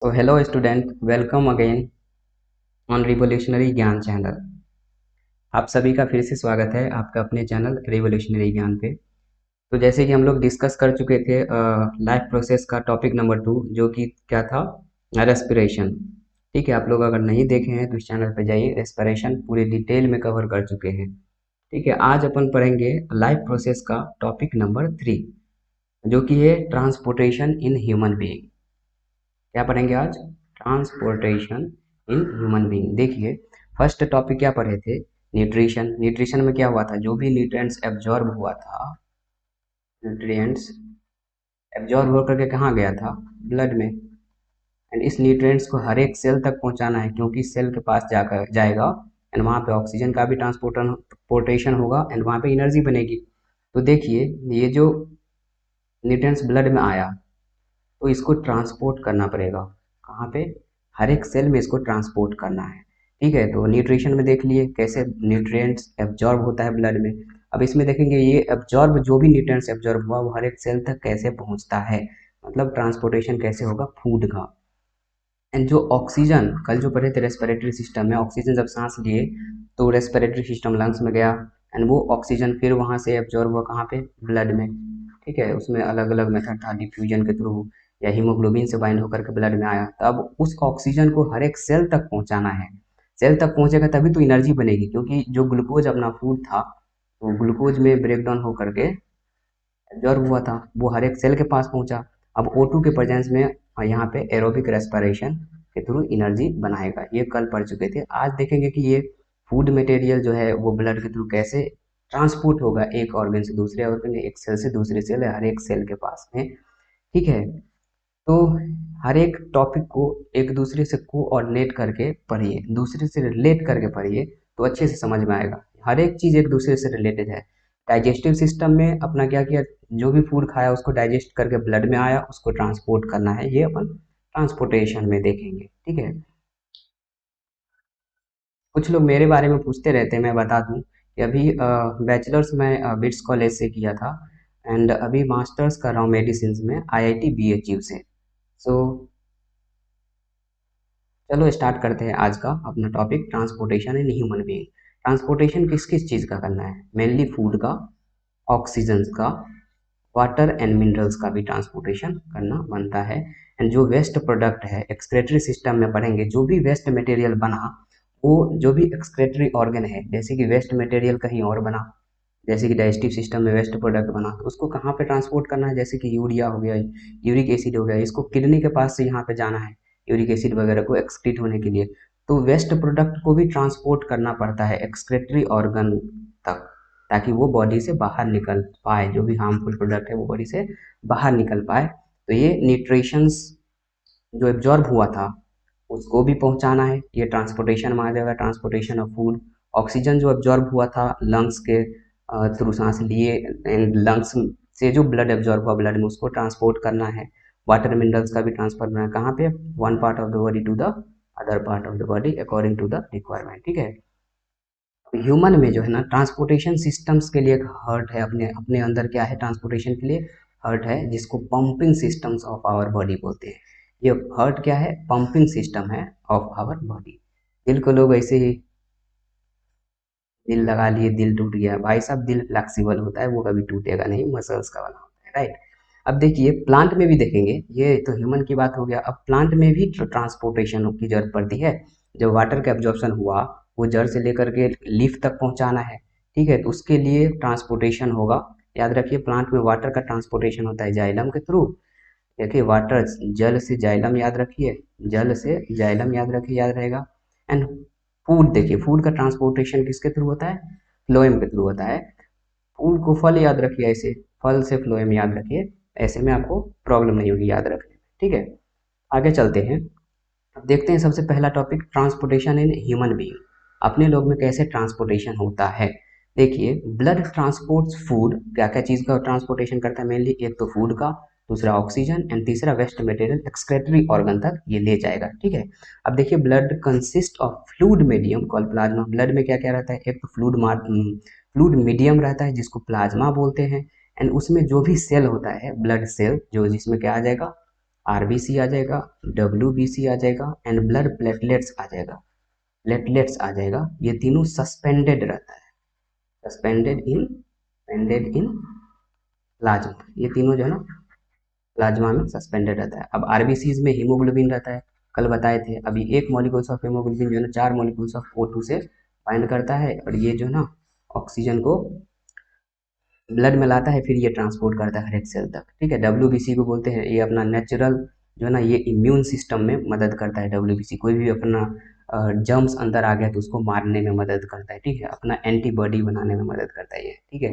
तो hello student, welcome again on revolutionary ज्ञान channel. आप सभी का फिर से स्वागत है आपका अपने चैनल रिवोल्यूशनरी ज्ञान पे। तो जैसे कि हम लोग डिस्कस कर चुके थे लाइफ प्रोसेस का टॉपिक नंबर 2, जो कि क्या था, रेस्पिरेशन। ठीक है, आप लोग अगर नहीं देखे हैं तो इस चैनल पे जाइए, रेस्पिरेशन पूरे डिटेल में कवर कर चुके हैं। ठीक है, आज अपन पढ़ेंगे लाइफ प्रोसेस का टॉपिक नंबर 3, जो कि है ट्रांसपोर्टेशन इन ह्यूमन बीइंग। क्या पढ़ेंगे आज? Transportation in human being. देखिए, फर्स्ट टॉपिक क्या पढ़े थे? न्यूट्रिशन। न्यूट्रिशन में क्या हुआ था? जो भी न्यूट्रिएंट्स एब्जॉर्ब हुआ था, न्यूट्रिएंट्स एब्जॉर्ब होकर के कहाँ गया था? ब्लड में। एंड इस न्यूट्रिएंट्स को हर एक सेल तक पहुंचाना है, क्योंकि सेल के पास जाकर जाएगा एंड वहाँ पे ऑक्सीजन का भी ट्रांसपोर्टेशन होगा एंड वहाँ पे एनर्जी बनेगी। तो देखिए, ये जो न्यूट्रिएंट्स ब्लड में आया, तो इसको ट्रांसपोर्ट करना पड़ेगा। कहाँ पे? हर एक सेल में इसको ट्रांसपोर्ट करना है। ठीक है, तो न्यूट्रिशन में देख लिए कैसे न्यूट्रिएंट्स एब्जॉर्ब होता है ब्लड में। अब इसमें देखेंगे ये एब्जॉर्ब, जो भी न्यूट्रिएंट्स एब्जॉर्ब हुआ वो हर एक सेल तक कैसे पहुंचता है, मतलब ट्रांसपोर्टेशन कैसे होगा फूड का। एंड जो ऑक्सीजन कल जो पढ़े थे रेस्पिरेटरी सिस्टम में, ऑक्सीजन जब सांस लिए तो रेस्पिरेटरी सिस्टम लंग्स में गया एंड वो ऑक्सीजन फिर वहाँ से एब्जॉर्ब हुआ कहाँ पे? ब्लड में। ठीक है, उसमें अलग अलग मेथड था, डिफ्यूजन के थ्रू या हीमोग्लोबिन से बाइंड होकर के ब्लड में आया। तब उस ऑक्सीजन को हर एक सेल तक पहुँचाना है। सेल तक पहुँचेगा तभी तो एनर्जी बनेगी, क्योंकि जो ग्लूकोज अपना फूड था वो ग्लूकोज में ब्रेक डाउन होकर के एब्जॉर्ब हुआ था, वो हर एक सेल के पास पहुंचा। अब O2 के प्रेजेंस में यहाँ पे एरोबिक रेस्पिरेशन के थ्रू एनर्जी बनाएगा। ये कल पढ़ चुके थे। आज देखेंगे कि ये फूड मटेरियल जो है वो ब्लड के थ्रू कैसे ट्रांसपोर्ट होगा, एक ऑर्गन से दूसरे ऑर्गन, एक सेल से दूसरे सेल, हर एक सेल के पास में। ठीक है, तो हर एक टॉपिक को एक दूसरे से कोऑर्डिनेट करके पढ़िए, दूसरे से रिलेट करके पढ़िए, तो अच्छे से समझ में आएगा। हर एक चीज़ एक दूसरे से रिलेटेड है। डाइजेस्टिव सिस्टम में अपना क्या किया, जो भी फूड खाया उसको डाइजेस्ट करके ब्लड में आया, उसको ट्रांसपोर्ट करना है, ये अपन ट्रांसपोर्टेशन में देखेंगे। ठीक है, कुछ लोग मेरे बारे में पूछते रहते हैं, मैं बता दूं कि अभी बैचलर्स मैं बिट्स कॉलेज से किया था एंड अभी मास्टर्स कर रहा हूँ मेडिसिन में IIT BHU से। सो चलो स्टार्ट करते हैं आज का अपना topic, transportation in human being. Transportation किस किस चीज़ का करना है? मेनली फूड का, ऑक्सीजन का, वाटर एंड मिनरल्स का भी ट्रांसपोर्टेशन करना बनता है। एंड जो वेस्ट प्रोडक्ट है, एक्सक्रेटरी सिस्टम में पढ़ेंगे, जो भी वेस्ट मटेरियल बना, वो जो भी एक्सक्रेटरी ऑर्गन है, जैसे कि वेस्ट मटेरियल कहीं और बना, जैसे कि डाइजेस्टिव सिस्टम में वेस्ट प्रोडक्ट बना, तो उसको कहाँ पे ट्रांसपोर्ट करना है? जैसे कि यूरिया हो गया, यूरिक एसिड हो गया, इसको किडनी के पास से यहाँ पे जाना है, यूरिक एसिड वगैरह को एक्सक्रीट होने के लिए। तो वेस्ट प्रोडक्ट को भी ट्रांसपोर्ट करना पड़ता है एक्सक्रेटरी ऑर्गन तक, ताकि वो बॉडी से बाहर निकल पाए, जो भी हार्मफुल प्रोडक्ट है वो बॉडी से बाहर निकल पाए। तो ये न्यूट्रिशंस जो एब्जॉर्ब हुआ था उसको भी पहुंचाना है, ये ट्रांसपोर्टेशन में आ जाएगा, ट्रांसपोर्टेशन ऑफ फूड। ऑक्सीजन जो एब्जॉर्ब हुआ था लंग्स के थ्रू सांस लिए एंड लंग्स से जो ब्लड एब्जॉर्ब हुआ ब्लड में, उसको ट्रांसपोर्ट करना है। वाटर मिनरल्स का भी ट्रांसफर करना है, कहाँ पे? One part of the body to the other part of the body according to the requirement. ठीक है, ह्यूमन में जो है ना, ट्रांसपोर्टेशन सिस्टम्स के लिए एक हार्ट है, अपने अपने अंदर क्या है ट्रांसपोर्टेशन के लिए? हार्ट है, जिसको pumping systems of our body बोलते हैं। ये हार्ट क्या है? पंपिंग सिस्टम है ऑफ आवर बॉडी। दिल को लोग ऐसे ही दिल लगा लिए, दिल टूट गया, भाई साहब दिल फ्लेक्सिबल होता है, वो कभी टूटेगा नहीं, मसल्स का बना होता है, राइट। अब देखिए प्लांट में भी देखेंगे, ये तो ह्यूमन की बात हो गया, अब प्लांट में भी ट्रांसपोर्टेशन की जरूरत पड़ती है। जब वाटर का एब्जॉर्प्शन हुआ, वो जड़ से लेकर के लीफ तक पहुंचाना है। ठीक है, तो उसके लिए ट्रांसपोर्टेशन होगा। याद रखिए, प्लांट में वाटर का ट्रांसपोर्टेशन होता है जाइलम के थ्रू। देखिए, वाटर जल से जाइलम, याद रखिए, जल से जाइलम याद रखिए, याद रहेगा। एंड फूड, देखिए फूड का ट्रांसपोर्टेशन किसके थ्रू होता है? फ्लोएम के थ्रू होता है। फूड को फल याद रखिए, ऐसे फल से फ्लोएम याद रखिए, ऐसे में आपको प्रॉब्लम नहीं होगी याद रखने में। ठीक है, आगे चलते हैं। अब देखते हैं सबसे पहला topic, transportation in human being. अपने लोग में कैसे ट्रांसपोर्टेशन होता है? देखिए, ब्लड ट्रांसपोर्ट्स फूड, क्या क्या चीज़ का ट्रांसपोर्टेशन करता है मेनली? एक तो फूड का, दूसरा ऑक्सीजन एंड तीसरा वेस्ट मटेरियल एक्सक्रेटरी ऑर्गन तक ये ले जाएगा। ठीक है, अब देखिए, blood consist of fluid medium called plasma. Blood में क्या क्या रहता है? एक तो फ्लूइड मीडियम रहता है जिसको प्लाज्मा बोलते हैं। एंड उसमें जो भी सेल होता है, ब्लड सेल, जो जिसमें क्या आ जाएगा? आरबीसी आ जाएगा, डब्ल्यूबीसी आ जाएगा एंड ब्लड प्लेटलेट्स आ जाएगा। प्लेटलेट्स आ जाएगा, ये तीनों सस्पेंडेड रहता है, सस्पेंडेड इन प्लाज्मा, ये तीनों जो है ना प्लाज्मा में सस्पेंडेड रहता है। अब आरबीसीज में हीमोग्लोबिन रहता है, कल बताए थे। अभी एक मॉलिक्यूल्स ऑफ हीमोग्लोबिन जो है ना 4 मॉलिक्यूल्स ऑफ O2 से बाइंड करता है और ये जो है ना ऑक्सीजन को ब्लड में लाता है, फिर ये ट्रांसपोर्ट करता है हर एक सेल तक, ठीक है। डब्ल्यूबीसी को बोलते हैं, ये अपना नेचुरल जो है ना ये इम्यून सिस्टम में मदद करता है। डब्ल्यूबीसी कोई भी अपना जर्म्स अंदर आ गया तो उसको मारने में मदद करता है, ठीक है, अपना एंटीबॉडी बनाने में मदद करता है ये, ठीक है,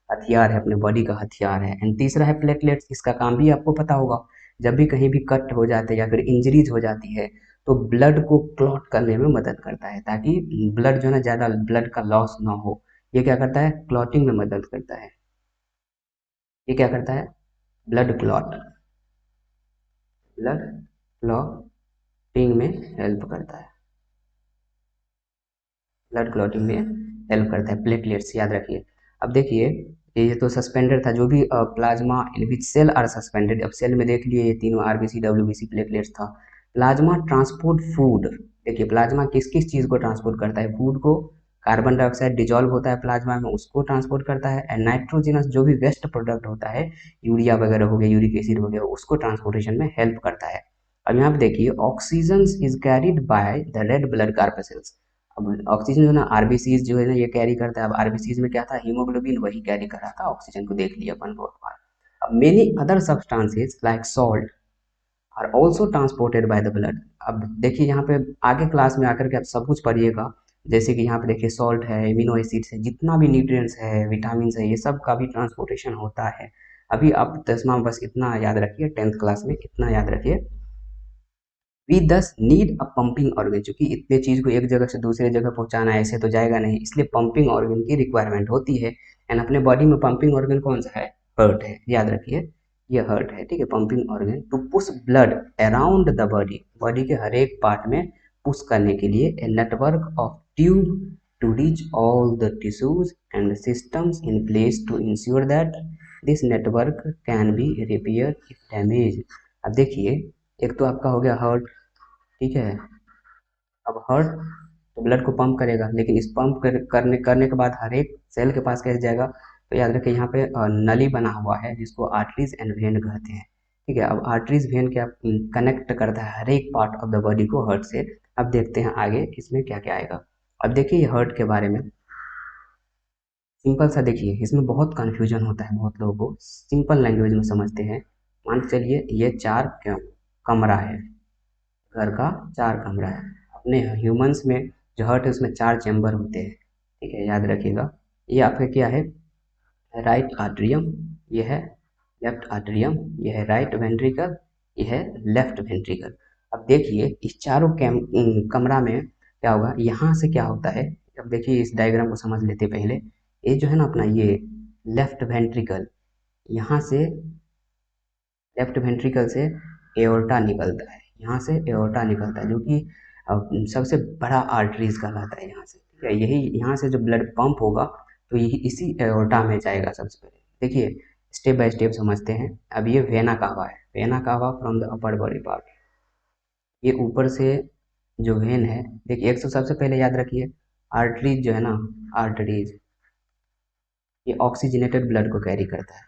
हथियार है, अपने बॉडी का हथियार है। एंड तीसरा है प्लेटलेट्स, इसका काम भी आपको पता होगा, जब भी कहीं भी कट हो जाते हैं या फिर इंजरीज हो जाती है तो ब्लड को क्लॉट करने में मदद करता है, ताकि ब्लड जो है ना ज़्यादा ब्लड का लॉस ना हो। ये क्या करता है, क्लॉटिंग में मदद करता है। ये क्या करता है, ब्लड क्लॉट, ब्लड क्लॉटिंग में हेल्प करता है, ब्लड क्लॉटिंग में हेल्प करता है प्लेटलेट्स, याद रखिए। अब देखिए ये तो सस्पेंडेड था, जो भी plasma in which cell are suspended, अब सेल में देख लिए ये तीनों आरबीसी डब्ल्यूबीसी प्लेटलेट्स था। प्लाज्मा ट्रांसपोर्ट फूड, देखिए प्लाज्मा किस किस चीज़ को ट्रांसपोर्ट करता है, फूड को, कार्बन डाइऑक्साइड डिजॉल्व होता है प्लाज्मा में उसको ट्रांसपोर्ट करता है, एंड नाइट्रोजनस जो भी वेस्ट प्रोडक्ट होता है, यूरिया वगैरह हो गया, यूरिक एसिड हो गया, उसको ट्रांसपोर्टेशन में हेल्प करता है। अब यहाँ पे देखिए oxygen is carried by the red blood corpuscles. अब ऑक्सीजन जो है ना आरबीसीज जो है ना ये कैरी करता है। अब आरबीसीज में क्या था, हीमोग्लोबिन, वही कैरी कर रहा था ऑक्सीजन को, देख लिया अपन बहुत बार। अब many other substances like salt are also transported by the blood. अब देखिए यहाँ पे आगे क्लास में आकर के आप सब कुछ पढ़िएगा, जैसे कि यहाँ पे देखिए सॉल्ट है, इम्यूनो एसिड्स है, जितना भी न्यूट्रिएंट्स है, विटामिन है, ये सब का भी ट्रांसपोर्टेशन होता है। अभी आप 10वां में बस इतना याद रखिए, 10th क्लास में इतना याद रखिए, वी दस नीड अ पंपिंग ऑर्गन, क्योंकि इतने चीज को एक जगह से दूसरे जगह पहुंचाना ऐसे तो जाएगा नहीं, इसलिए पंपिंग ऑर्गन की रिक्वायरमेंट होती है। एंड अपने बॉडी में पंपिंग ऑर्गन कौन सा है, हर्ट है, याद रखिए ये हर्ट है, ठीक है, pumping organ to push blood around the body, body के हर एक पार्ट में पुश करने के लिए a network of tube to reach all the tissues and systems in place to ensure that this network can be repair if damage. अब देखिए एक तो आपका हो गया हर्ट, ठीक है। अब हार्ट तो ब्लड को पंप करेगा, लेकिन इस करने के बाद हर एक सेल के पास कैसे जाएगा, तो याद रखिए यहाँ पे नली बना हुआ है जिसको आर्टरीज एंड वेन कहते हैं, ठीक है। अब आर्टरीज वेन क्या कनेक्ट करता है हर एक पार्ट ऑफ द बॉडी को हार्ट से। अब देखते हैं आगे इसमें क्या क्या आएगा। अब देखिए ये हार्ट के बारे में सिंपल सा, देखिए इसमें बहुत कन्फ्यूजन होता है बहुत लोगों को, सिंपल लैंग्वेज में समझते हैं। मान के चलिए ये कमरा है, घर का 4 कमरा है। अपने ह्यूमंस में जो हार्ट है उसमें 4 चैम्बर होते हैं, ठीक है, याद रखिएगा। ये आपका क्या है, राइट आर्ट्रियम, ये है लेफ्ट आर्ट्रियम, ये है राइट वेंट्रिकल, ये है लेफ्ट वेंट्रिकल। अब देखिए इस चारों कमरा में क्या होगा, यहाँ से क्या होता है, अब देखिए इस डायग्राम को समझ लेते पहले। ये जो है ना अपना ये लेफ्ट वेंट्रिकल, यहाँ से लेफ्ट वेंट्रिकल से एओर्टा निकलता है, यहाँ से एओर्टा निकलता है, जो कि सबसे बड़ा आर्टरीज कहलाता है यहाँ से, ठीक है। यही यहाँ से जो ब्लड पंप होगा तो यही इसी एओर्टा में जाएगा सबसे पहले। देखिए स्टेप बाय स्टेप समझते हैं। अब ये वेना कावा है, vena cava from the upper body part, ये ऊपर से जो वेन है, देखिए एक तो सबसे पहले याद रखिए आर्टरीज जो है ना, आर्टरीज ये ऑक्सीजनेटेड ब्लड को कैरी करता है,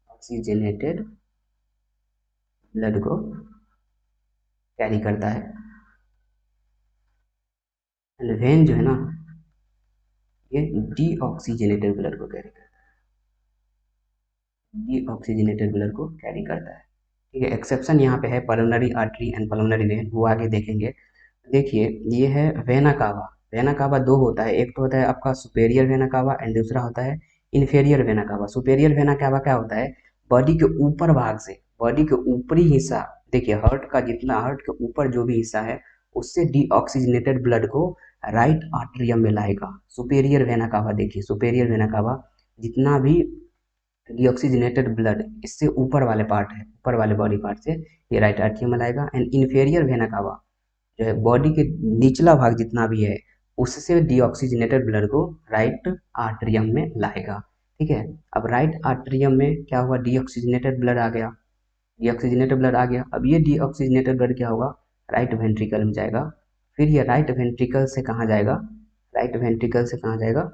ऑक्सीजनेटेड ब्लड को कैरी करता है। एंड वेन जो है ना ये डीऑक्सीजनेटेड ब्लड को कैरी करता है, डीऑक्सीजनेटेड ब्लड को कैरी करता है, ठीक है। एक्सेप्शन यहाँ पे है pulmonary artery and pulmonary vein, वो आगे देखेंगे। देखिए ये है वेना कावा, वेना कावा दो होता है, एक तो होता है आपका सुपेरियर वेना कावा एंड दूसरा होता है इन्फेरियर वेना कावा। सुपेरियर वेना कावा क्या होता है, बॉडी के ऊपर भाग से, बॉडी के ऊपरी हिस्सा, देखिए हार्ट का जितना, हार्ट के ऊपर जो भी हिस्सा है उससे डीऑक्सीजनेटेड ब्लड को राइट आर्टरियम में लाएगा, सुपेरियर वेना कावा। देखिए सुपेरियर वेना कावा जितना भी डीऑक्सीजनेटेड ब्लड इससे ऊपर वाले पार्ट है, ऊपर वाले बॉडी पार्ट से ये राइट आर्टरियम में लाएगा। एंड इन्फेरियर वेना कावा जो है बॉडी के निचला भाग जितना भी है उससे डीऑक्सीजनेटेड ब्लड को राइट आर्टरियम में लाएगा, ठीक है। अब राइट आर्टरियम में क्या हुआ, डीऑक्सीजनेटेड ब्लड आ गया, डीऑक्सीजनेटेड ब्लड आ गया। अब ये डीऑक्सीजनेटेड ब्लड क्या होगा, राइट वेंट्रिकल में जाएगा। फिर ये राइट वेंट्रिकल से कहाँ जाएगा, राइट वेंट्रिकल से कहाँ जाएगा,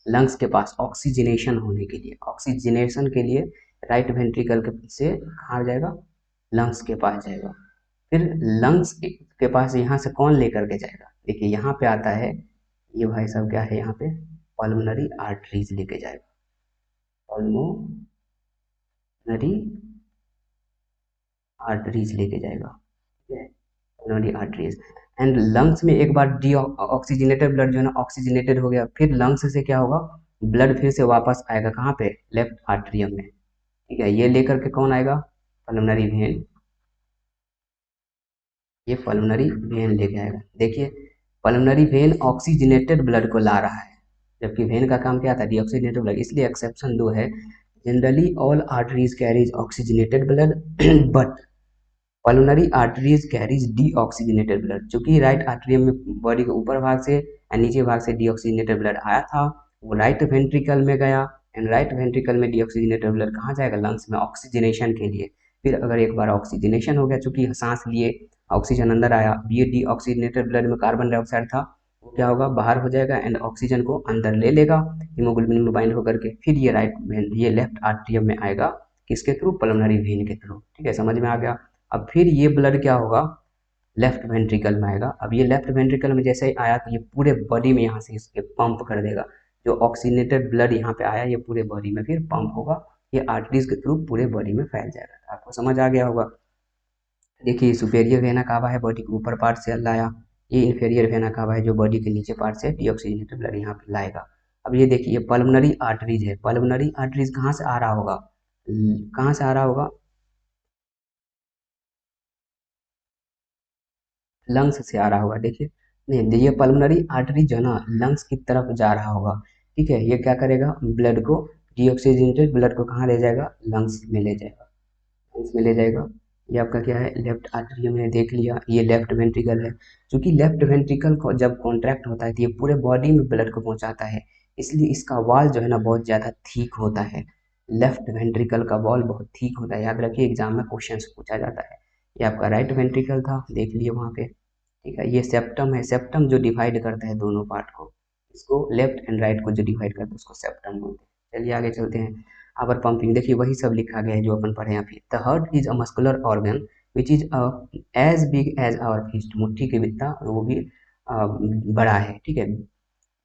लंग्स के पास ऑक्सीजनेशन होने के लिए, ऑक्सीजनेशन के लिए राइट वेंट्रिकल से कहाँ जाएगा, लंग्स के पास जाएगा। फिर लंग्स के पास यहाँ से कौन लेकर के जाएगा, देखिए यहाँ पे आता है ये भाई साहब क्या है, यहाँ पे पल्मोनरी आर्टरीज लेके जाएगा, पल्मोनरी आर्टरीज लेके जाएगा, ठीक है, पल्मोनरी आर्टरीज। एंड लंग्स में एक बार डी ऑक्सीजनेटेड ब्लड जो है ना ऑक्सीजनेटेड हो गया, फिर लंग्स से क्या होगा, ब्लड फिर से वापस आएगा कहाँ पे, लेफ्ट आर्टरियम में, ठीक है। ये लेकर के कौन आएगा, पल्मोनरी वेन, ये पल्मोनरी वेन लेके आएगा। देखिए पल्मोनरी वेन ऑक्सीजनेटेड ब्लड को ला रहा है, जबकि वेन का काम क्या था, डीऑक्सीजनेटेड ब्लड, इसलिए एक्सेप्शन दो है, generally all arteries carries oxygenated blood but pulmonary arteries carries deoxygenated blood. चूंकि राइट आर्टरियम में बॉडी के ऊपर भाग से या नीचे भाग से डीऑक्सीजनेटेड ब्लड आया था, वो राइट वेंट्रिकल में गया, एंड राइट वेंट्रिकल में डीऑक्सीजनेटेड ब्लड कहाँ जाएगा, लंग्स में ऑक्सीजनेशन के लिए। फिर अगर एक बार ऑक्सीजनेशन हो गया, चूंकि सांस लिए ऑक्सीजन अंदर आया, ये डीऑक्सीजनेटेड ब्लड में कार्बन डाइऑक्साइड था, वो क्या होगा, बाहर हो जाएगा एंड ऑक्सीजन को अंदर ले लेगा हीमोग्लोबिन में बाइंड होकर के। फिर ये ये लेफ्ट आर्टरियम में आएगा, किसके थ्रू, पल्मोनरी वेन के थ्रू, ठीक है, समझ में आ गया। अब फिर ये ब्लड क्या होगा, लेफ्ट वेंट्रिकल में आएगा। अब ये लेफ्ट वेंट्रिकल में जैसे ही आया तो ये पूरे बॉडी में यहाँ से इसके पंप कर देगा, जो ऑक्सीजनेटेड ब्लड यहाँ पे आया ये पूरे बॉडी में फिर पंप होगा, ये आर्टरीज के थ्रू पूरे बॉडी में फैल जाएगा। आपको समझ आ गया होगा। देखिए सुपेरियर वेना कावा है, बॉडी के ऊपर पार्ट से लाया, ये इन्फेरियर वेना कावा है जो बॉडी के नीचे पार्ट से डीऑक्सीजनेटेड ब्लड यहाँ पे लाएगा। अब ये देखिए पल्मोनरी आर्टरीज है, पल्मोनरी आर्टरीज कहाँ से आ रहा होगा, कहाँ से आ रहा होगा, लंग्स से आ रहा होगा। देखिए नहीं, ये पल्मोनरी आर्टरी जो है ना लंग्स की तरफ जा रहा होगा, ठीक है। ये क्या करेगा, ब्लड को, डीऑक्सीजनेटेड ब्लड को कहाँ ले जाएगा, लंग्स में ले जाएगा, लंग्स में ले जाएगा। ये आपका क्या है, लेफ्ट आर्टरियम है, देख लिया, ये लेफ्ट वेंट्रिकल है। क्योंकि लेफ्ट वेंट्रिकल को जब कॉन्ट्रैक्ट होता है तो ये पूरे बॉडी में ब्लड को पहुंचाता है, इसलिए इसका वॉल जो है ना बहुत ज़्यादा ठीक होता है, लेफ्ट वेंट्रिकल का वॉल बहुत ठीक होता है, याद रखिए एग्जाम में क्वेश्चन पूछा जाता है। ये आपका राइट वेंट्रिकल था, देख लिए वहाँ पे, ठीक है। ये सेप्टम है, सेप्टम जो डिवाइड करता है दोनों पार्ट को, इसको लेफ्ट एंड राइट को जो डिवाइड करता है उसको सेप्टम बोलते हैं। चलिए आगे चलते हैं। अवर पंपिंग, देखिए वही सब लिखा गया है जो अपन पढ़े यहाँ पे। The heart is a muscular organ which is as big as our fist, मुट्ठी के बित्ता, वो भी बड़ा है, ठीक है।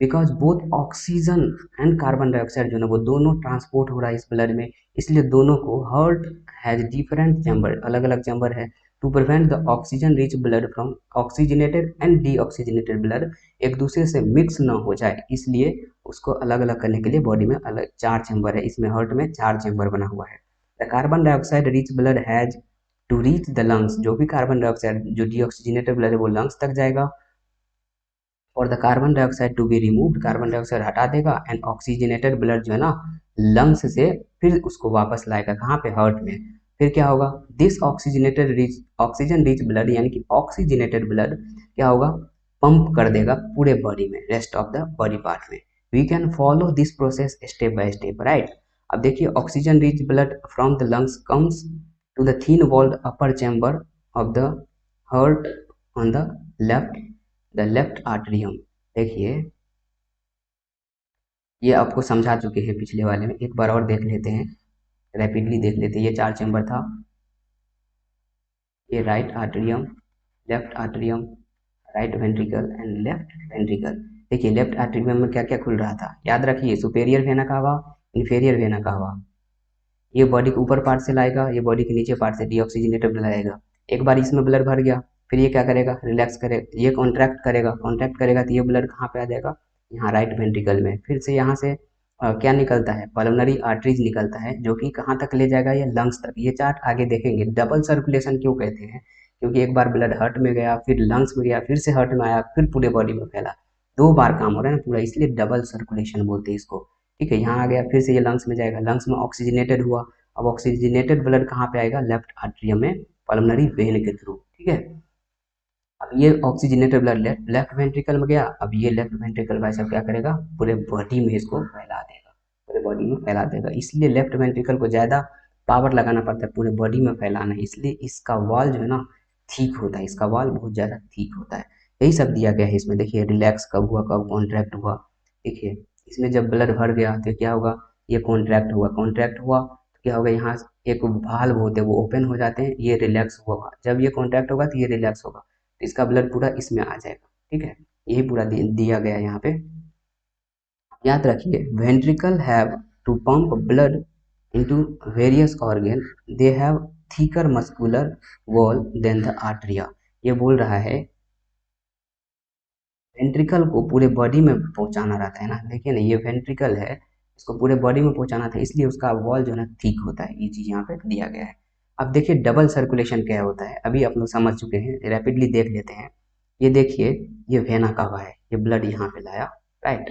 Because both oxygen and carbon dioxide जो है ना वो दोनों ट्रांसपोर्ट हो रहा है इस ब्लड में, इसलिए दोनों को, हार्ट हैज डिफरेंट चैम्बर, अलग अलग चैम्बर है, to prevent the oxygen rich blood from oxygenated and deoxygenated blood, एक दूसरे से मिक्स ना हो जाए, इसलिए उसको अलग अलग करने के लिए बॉडी में अलग 4 चैम्बर है, इसमें हार्ट में 4 चैम्बर बना हुआ है। The carbon dioxide rich blood has to reach the lungs, जो भी कार्बन डाइऑक्साइड जो डीऑक्सीजनेटेड ब्लड है वो लंग्स तक जाएगा, और the carbon dioxide to be removed, carbon dioxide हटा देगा, एंड ऑक्सीजनेटेड ब्लड जो है ना लंग्स से फिर उसको वापस लाएगा कहाँ पे, हार्ट में। फिर क्या होगा, this oxygenated rich, oxygen rich blood यानी कि ऑक्सीजनेटेड ब्लड क्या होगा, पंप कर देगा पूरे बॉडी में, rest of the body part में। We can follow this process step by step, right. अब देखिए oxygen rich blood from the lungs comes to the thin walled upper chamber of the heart on the left, the left atrium. देखिए ये आपको समझा चुके हैं पिछले वाले में, एक बार और देख लेते हैं, रैपिडली देख लेते हैं। ये 4 चैम्बर था, ये right atrium, left atrium, right ventricle and left ventricle. देखिए लेफ्ट आर्टरियम में क्या क्या खुल रहा था, याद रखिए, सुपेरियर वेना कावा, इन्फेरियर वेना कावा, ये बॉडी के ऊपर पार्ट से लाएगा, ये बॉडी के नीचे पार्ट से डीऑक्सीजनेटेड ब्लड आएगा। एक बार इसमें ब्लड भर गया, फिर ये क्या करेगा, रिलैक्स करेगा, ये कॉन्ट्रैक्ट करेगा, कॉन्ट्रैक्ट करेगा तो ये ब्लड कहाँ पे आ जाएगा, यहाँ राइट वेंट्रिकल में। फिर से यहाँ से क्या निकलता है, पल्मोनरी आर्टरीज निकलता है, जो कि कहाँ तक ले जाएगा, ये लंग्स तक। ये चार्ट आगे देखेंगे। डबल सर्कुलेशन क्यों कहते हैं, क्योंकि एक बार ब्लड हार्ट में गया, फिर लंग्स में गया, फिर से हार्ट में आया, फिर पूरे बॉडी में फैला, 2 बार काम हो रहा है ना पूरा, इसलिए डबल सर्कुलेशन बोलते हैं इसको, ठीक है। यहाँ आ गया, फिर से ये लंग्स में जाएगा, लंग्स में ऑक्सीजनेटेड हुआ, अब ऑक्सीजनेटेड ब्लड कहाँ पे आएगा, लेफ्ट आर्टरियम में, पल्मोनरी वेन के थ्रू, ठीक है। अब ये ऑक्सीजनेटेड ब्लड लेफ्ट वेंट्रिकल में गया, अब ये लेफ्ट वेंट्रिकल भाई साहब क्या करेगा, पूरे बॉडी में इसको फैला देगा, पूरे बॉडी में फैला देगा, इसलिए लेफ्ट वेंट्रिकल को ज़्यादा पावर लगाना पड़ता है पूरे बॉडी में फैलाना है, इसलिए इसका वॉल जो है ना ठीक होता है, इसका वॉल बहुत ज़्यादा ठीक होता है। यही सब दिया गया है इसमें। देखिए रिलैक्स कब हुआ, कब कॉन्ट्रैक्ट हुआ। देखिए इसमें जब ब्लड भर गया तो क्या होगा, ये कॉन्ट्रैक्ट हुआ, कॉन्ट्रैक्ट हुआ तो क्या होगा, यहाँ एक वाल्व होते हैं वो ओपन हो जाते हैं, ये रिलैक्स होगा, जब ये कॉन्ट्रैक्ट होगा तो ये रिलैक्स होगा, तो इसका ब्लड पूरा इसमें आ जाएगा। ठीक है, यही पूरा दिया गया है यहाँ पे। याद रखिए ventricle have to pump blood into various organ, they have thicker muscular wall than the atria. ये बोल रहा है वेंट्रिकल को पूरे बॉडी में पहुंचाना रहता है ना, देखिए ना ये वेंट्रिकल है, इसको पूरे बॉडी में पहुंचाना था, इसलिए उसका वॉल जो है ना थिक होता है, ये चीज़ यहाँ पे दिया गया है। अब देखिए डबल सर्कुलेशन क्या होता है, अभी आप लोग समझ चुके हैं, रैपिडली देख लेते हैं। ये देखिए ये वेना कवा है, ये ब्लड यहाँ पे लाया, राइट।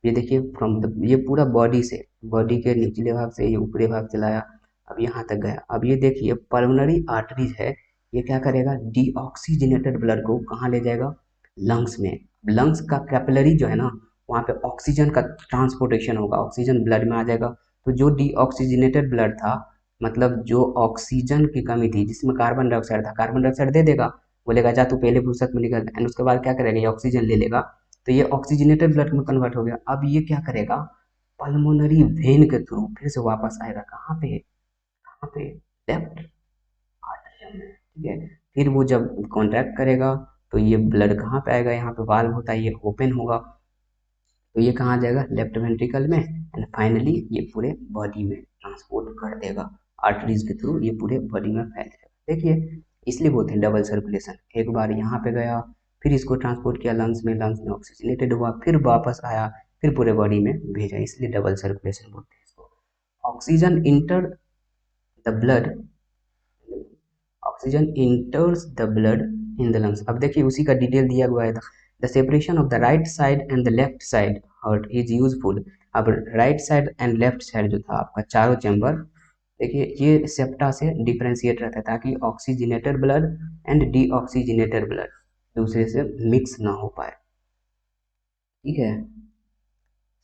ये देखिए फ्रॉम द, ये पूरा बॉडी से, बॉडी के निचले भाग से ये ऊपरी भाग से लाया, अब यहाँ तक गया। अब ये देखिए पल्मोनरी आर्टरीज है, ये क्या करेगा, डीऑक्सीजनेटेड ब्लड को कहाँ ले जाएगा, लंग्स में। लंग्स का कैपिलरी जो है ना, वहाँ पे ऑक्सीजन का ट्रांसपोर्टेशन होगा, ऑक्सीजन ब्लड में आ जाएगा। तो जो डीऑक्सीजनेटेड ब्लड था, मतलब जो ऑक्सीजन की कमी थी, जिसमें कार्बन डाइऑक्साइड था, कार्बन डाइऑक्साइड दे देगा, बोलेगा जा तू पहले फुर्सत में निकल, एंड उसके बाद क्या करेगा, ये ऑक्सीजन ले लेगा, तो ये ऑक्सीजनेटेड ब्लड में कन्वर्ट हो गया। अब ये क्या करेगा, पल्मोनरी वेन के थ्रू फिर से वापस आएगा, कहाँ पे, कहाँ पे, लेफ्ट आर्टरी में। ठीक है, फिर वो जब कॉन्ट्रैक्ट करेगा तो ये ब्लड कहाँ पे आएगा, यहाँ पे वाल्व होता है, ये ओपन होगा, तो ये कहाँ जाएगा, लेफ्ट वेंट्रिकल में, एंड फाइनली ये पूरे बॉडी में ट्रांसपोर्ट कर देगा, आर्टरीज के थ्रू ये पूरे बॉडी में फैल जाएगा। देखिए इसलिए बोलते हैं डबल सर्कुलेशन, एक बार यहाँ पे गया, फिर इसको ट्रांसपोर्ट किया लंग्स में, लंग्स में ऑक्सीजनेटेड हुआ, फिर वापस आया, फिर पूरे बॉडी में भेजा, इसलिए डबल सर्कुलेशन बोलते हैं इसको। Oxygen enter the blood, oxygen enters the blood in the lungs. अब देखिए उसी का डिटेल दिया हुआ है, the separation of the right side and the left side heart is useful. अब right side and left side जो था आपका चारों चैम्बर, देखिए ये सेप्टा से डिफ्रेंशिएट रहता है, ताकि oxygenated blood and deoxygenated blood दूसरे से मिक्स ना हो पाए। ठीक है,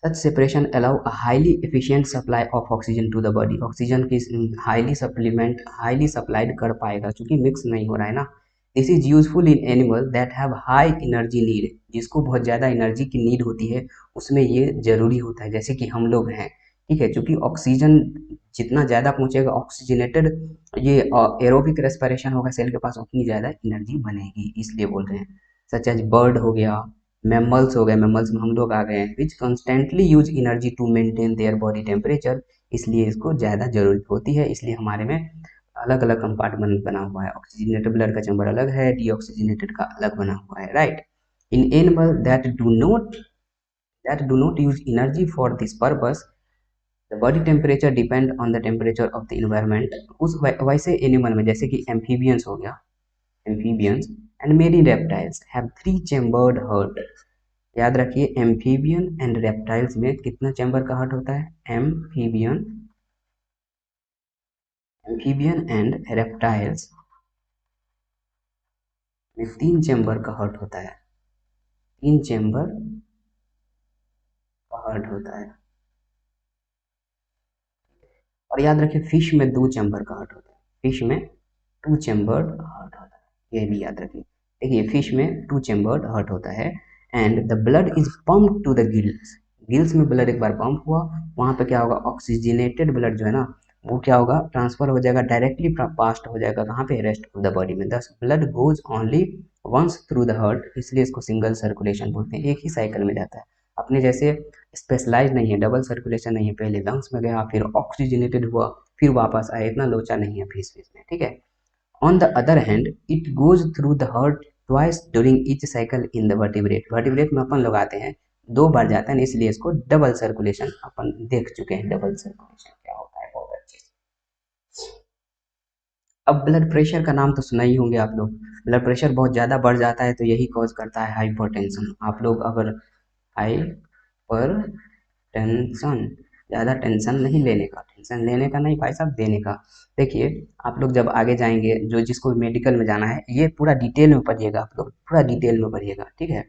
such separation allow a highly efficient supply of oxygen to the body, oxygen की हाईली सप्लाइड कर पाएगा, क्योंकि मिक्स नहीं हो रहा है ना। This is useful in animal that have high energy need, जिसको बहुत ज़्यादा एनर्जी की नीड होती है, उसमें ये जरूरी होता है, जैसे कि हम लोग हैं। ठीक है, क्योंकि ऑक्सीजन जितना ज़्यादा पहुँचेगा, ऑक्सीजनेटेड ये एरोबिक रेस्पिरेशन होगा सेल के पास, उतनी ज़्यादा एनर्जी बनेगी, इसलिए बोल रहे हैं। सच एज बर्ड हो गया, मैमल्स हो गए, मैमल्स में हम लोग आ गए हैं, which constantly use energy to maintain their body temperature, इसलिए इसको ज़्यादा जरूरत होती है, इसलिए हमारे में अलग अलग कंपार्टमेंट बना हुआ है, ऑक्सीजनेटेड ब्लड का चैम्बर अलग है, डीऑक्सीजनेटेड का अलग बना हुआ है, right. In animal that do not use energy for this purpose, the body temperature depend on the temperature of the environment. उस वैसे एनिमल में जैसे कि एम्फीबियंस हो गया, एम्फीबियंस एंड मेरी रेप्टाइल्स हैव 3 चैम्बर्ड हार्ट। याद रखिए एम्फीबियन एंड रेप्टाइल्स में कितना चैम्बर का हार्ट होता है, एम्फीबियन एंड रेप्टाइल्स में 3 चैम्बर का हार्ट होता है, 3 चैम्बर का हार्ट होता है। और याद रखिए फिश में 2 चैम्बर का हार्ट होता है, फिश में 2 चैम्बर्ड हार्ट होता है, ये भी याद रखिए। देखिए फिश में 2 चैम्बर्ड हार्ट होता है, and the blood is pump to the gills, gills में ब्लड एक बार पंप हुआ, वहाँ पे क्या होगा, ऑक्सीजनेटेड ब्लड जो है ना, वो क्या होगा, ट्रांसफर हो जाएगा, डायरेक्टली पास्ट हो जाएगा कहाँ पे, रेस्ट ऑफ द बॉडी में। Thus blood goes only once through the heart, इसलिए इसको सिंगल सर्कुलेशन बोलते हैं, एक ही साइकिल में जाता है, अपने जैसे स्पेशलाइज नहीं है, डबल सर्कुलेशन नहीं है, पहले लंग्स में गया, फिर ऑक्सीजनेटेड हुआ, फिर वापस आया, इतना लोचा नहीं है फिश में। ठीक है, on the other hand it goes through the heart twice during each cycle in the vertebrate, vertebrate में अपन लोग आते हैं 2 बार जाता है, इसलिए इसको डबल सर्कुलेशन अपन देख चुके हैं, डबल सर्कुलेशन क्या होता है, बहुत अच्छे से। अब ब्लड प्रेशर का नाम तो सुना ही होंगे आप लोग, ब्लड प्रेशर बहुत ज़्यादा बढ़ जाता है तो यही कॉज करता है हाइपरटेंशन। आप लोग अगर हाइपर टेंशन, ज़्यादा टेंशन नहीं लेने का, टेंशन लेने का नहीं भाई साहब, देने का। देखिए आप लोग जब आगे जाएंगे, जो जिसको मेडिकल में जाना है, ये पूरा डिटेल में पढ़िएगा, आप लोग पूरा डिटेल में पढ़िएगा। ठीक है,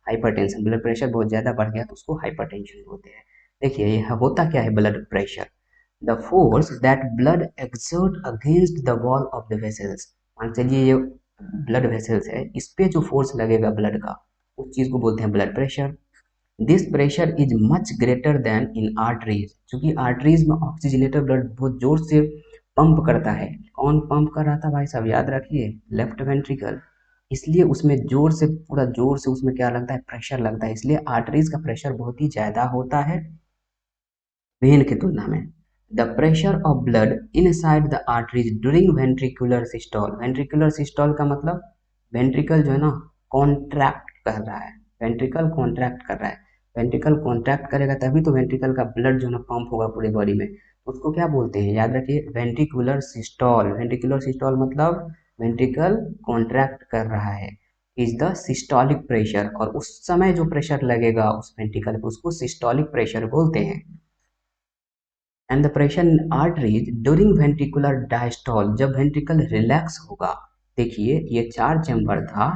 हाइपरटेंशन, ब्लड प्रेशर बहुत ज़्यादा बढ़ गया तो उसको हाइपरटेंशन बोलते हैं। देखिए ये होता क्या है blood pressure, the force that blood exert against the wall of the vessels. मान चलिए ये ब्लड वेसल्स है, इस पे जो फोर्स लगेगा ब्लड का, उस चीज को बोलते हैं blood pressure. This pressure is much greater then in arteries, क्योंकि आर्टरीज में ऑक्सीजनेटेड ब्लड बहुत जोर से पंप करता है। कौन पंप कर रहा था भाई साहब, याद रखिए, लेफ्ट वेंट्रिकल। इसलिए उसमें जोर से, पूरा जोर से उसमें क्या लगता है, प्रेशर लगता है, इसलिए आर्टरीज का प्रेशर बहुत ही ज्यादा होता है वेन की तुलना में। The pressure of blood inside the arteries during ventricular systole. Ventricular systole का मतलब वेंट्रिकल जो है ना कॉन्ट्रैक्ट कर रहा है, वेंट्रिकल कॉन्ट्रैक्ट कर रहा है। वेंट्रिकल कॉन्ट्रैक्ट करेगा तभी तो वेंट्रिकल का ब्लड जो है ना पंप होगा पूरी बॉडी में, उसको क्या बोलते हैं, याद रखिए, वेंट्रिकुलर सिस्टोल। वेंट्रिकुलर सिस्टोल मतलब वेंट्रिकल कॉन्ट्रैक्ट कर रहा है, इज द सिस्टोलिक प्रेशर। और उस समय जो प्रेशर लगेगा उस वेंट्रिकल पे उसको सिस्टोलिक प्रेशर बोलते हैं। And the pressure in arteries during ventricular diastole, जब वेंट्रिकल रिलैक्स होगा। देखिए ये चार चैम्बर था,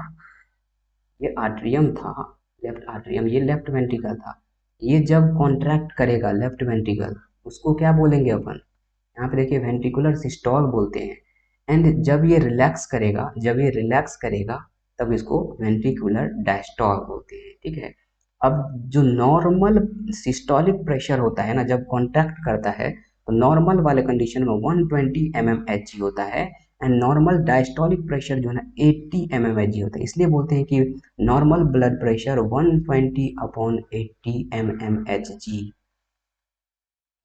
ये आर्ट्रियम था, लेफ्ट आर्ट्रियम, ये लेफ्ट वेंट्रिकल था। ये जब कॉन्ट्रैक्ट करेगा लेफ्ट वेंट्रिकल, उसको क्या बोलेंगे अपन, यहाँ पे देखिए वेंट्रिकुलर सिस्टोल बोलते हैं। एंड जब ये रिलैक्स करेगा, जब ये रिलैक्स करेगा तब इसको वेंट्रिकुलर डायस्टोल बोलते हैं, ठीक है। अब जो नॉर्मल सिस्टोलिक प्रेशर होता है ना, जब कॉन्ट्रैक्ट करता है तो नॉर्मल वाले कंडीशन में 120 mmHg होता है, एंड नॉर्मल डायस्टोलिक प्रेशर जो है ना 80 mmHg होता है। इसलिए बोलते हैं कि नॉर्मल ब्लड प्रेशर 120/80 mmHg,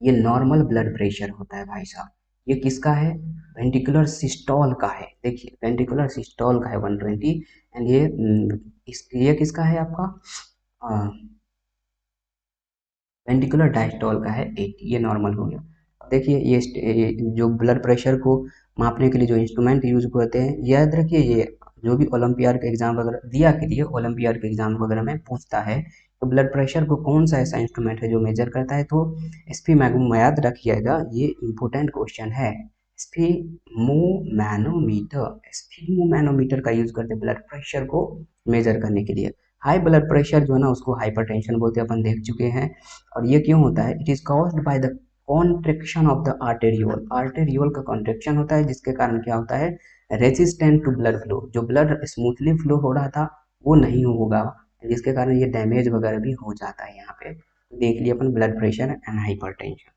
ये नॉर्मल ब्लड प्रेशर होता है भाई साहब। ये किसका है, वेंट्रिकुलर सिस्टोल का है। देखिए वेंट्रिकुलर सिस्टोल का है 120, एंड ये ये किसका है आपका, वेंट्रिकुलर डायस्टोल का है 80, ये नॉर्मल हो गया। अब देखिए ये जो ब्लड प्रेशर को मापने के लिए जो इंस्ट्रूमेंट यूज करते हैं, याद रखिए, ये जो भी ओलंपियाड के एग्जाम वगैरह दिया के लिए, ओलंपियाड के एग्जाम वगैरह में पूछता है तो ब्लड प्रेशर को कौन सा ऐसा इंस्ट्रूमेंट है जो मेजर करता है, तो स्फीमैग्मो, याद रखिएगा, ये इंपॉर्टेंट क्वेश्चन है। स्फीमोमैनोमीटर, स्फीमोमैनोमीटर का यूज करते हैं ब्लड प्रेशर को मेजर करने के लिए। हाई ब्लड प्रेशर जो है ना उसको हाइपरटेंशन बोलते हैं, अपन देख चुके हैं। और ये क्यों होता है, it is caused by the contraction of the arteriole. Arteriole का कॉन्ट्रेक्शन होता है जिसके कारण क्या होता है, रेजिस्टेंट टू ब्लड फ्लो, जो ब्लड स्मूथली फ्लो हो रहा था वो नहीं होगा, जिसके कारण ये डैमेज वगैरह भी हो जाता है। यहाँ पे देख लिया अपन ब्लड प्रेशर एंड हाइपरटेंशन।